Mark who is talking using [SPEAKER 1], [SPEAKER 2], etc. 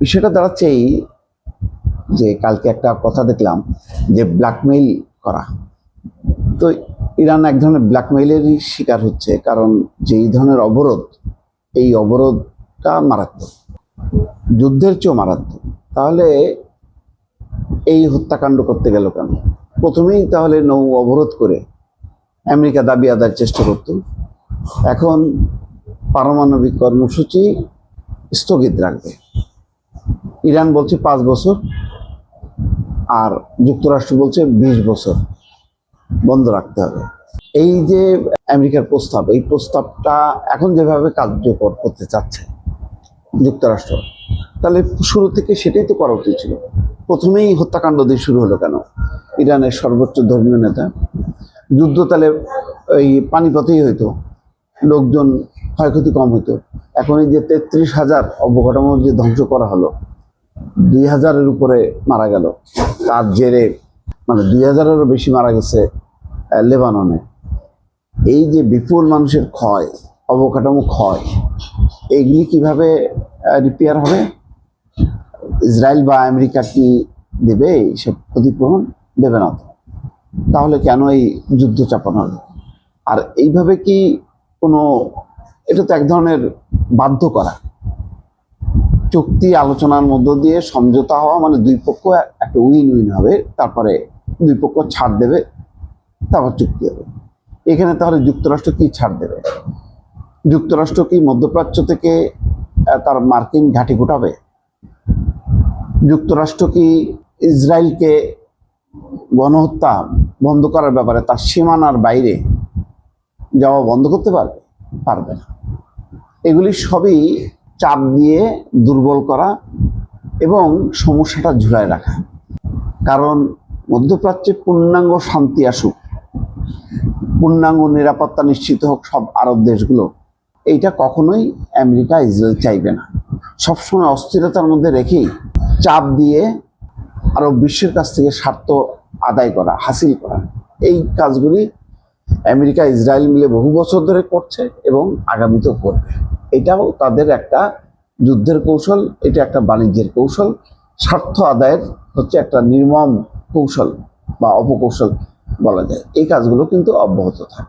[SPEAKER 1] বিষয়টা দাঁড়াচ্ছে এই যে কালকে একটা কথা দেখলাম যে ব্ল্যাকমেইল করা। তো ইরান এক ধরনের ব্ল্যাকমেইলেরই শিকার হচ্ছে, কারণ যে এই ধরনের অবরোধ, এই অবরোধটা মারাত্মক, যুদ্ধের চেয়েও মারাত্মক। তাহলে এই হত্যাকাণ্ড করতে গেল কেন? প্রথমেই তাহলে নৌ অবরোধ করে আমেরিকা দাবি আদায়ের চেষ্টা করত। এখন পারমাণবিক কর্মসূচি স্থগিত রাখবে। ইরান বলছে 5 বছর, আর যুক্তরাষ্ট্র বলছে 20 বছর বন্ধ রাখতে হবে। এই যে আমেরিকার প্রস্তাব, এই প্রস্তাবটা এখন যেভাবে কার্যকর করতে চাচ্ছে যুক্তরাষ্ট্র, তাহলে শুরু থেকে সেটাই তো করা উচিত ছিল। প্রথমেই হত্যাকাণ্ড দিয়ে শুরু হলো কেন? ইরানের সর্বোচ্চ ধর্মীয় নেতা। যুদ্ধ তাহলে এই পানিপথেই হইতো, লোকজন ক্ষয়ক্ষতি কম হতো। এখন এই যে 33,000 অবকাঠামো যে ধ্বংস করা হলো, 2,000-এর উপরে মারা গেল, তার জেরে মানে 2,000-এরও বেশি মারা গেছে লেবাননে। এই যে বিপুল মানুষের ক্ষয়, অবকাঠামো ক্ষয়, এইগুলি কিভাবে রিপেয়ার হবে? ইসরায়েল বা আমেরিকা কি দেবে এইসব ক্ষতিপূরণ? দেবে না। তাহলে কেন এই যুদ্ধ চাপানো হলো? আর এইভাবে কি কোনো, এটা তো এক ধরনের বাধ্য করা, চুক্তি আলোচনার মধ্য দিয়ে সমঝোতা হওয়া, মানে দুই পক্ষ একটা উইন উইন হবে, তারপরে দুই পক্ষ ছাড় দেবে, তারপর চুক্তি হবে। এখানে তাহলে যুক্তরাষ্ট্র কি ছাড় দেবে? যুক্তরাষ্ট্র কি মধ্যপ্রাচ্য থেকে তার মার্কিন ঘাঁটি গোটাবে? যুক্তরাষ্ট্র কি ইসরায়েলকে গণহত্যা বন্ধ করার ব্যাপারে তার সীমানার বাইরে যাওয়া বন্ধ করতে পারবে? পারবে না। এগুলি সবই চাপ দিয়ে দুর্বল করা এবং সমস্যাটা ঝুলায় রাখা। কারণ মধ্যপ্রাচ্যে পূর্ণাঙ্গ শান্তি আসুক, পূর্ণাঙ্গ নিরাপত্তা নিশ্চিত হোক সব আরব দেশগুলো, এইটা কখনোই আমেরিকা ইসরায়েল চাইবে না। সবসময় অস্থিরতার মধ্যে রেখেই চাপ দিয়ে আরব বিশ্বের কাছ থেকে স্বার্থ আদায় করা, হাসিল করা, এই কাজগুলি আমেরিকা ইসরায়েল মিলে বহু বছর ধরে করছে এবং আগামীতেও করবে। এটাও তাদের একটা যুদ্ধের কৌশল, এটা একটা বাণিজ্যের কৌশল, স্বার্থ আদায়ের হচ্ছে একটা নির্মম কৌশল বা অপকৌশল বলা যায়। এই কাজগুলো কিন্তু অব্যাহত থাকে।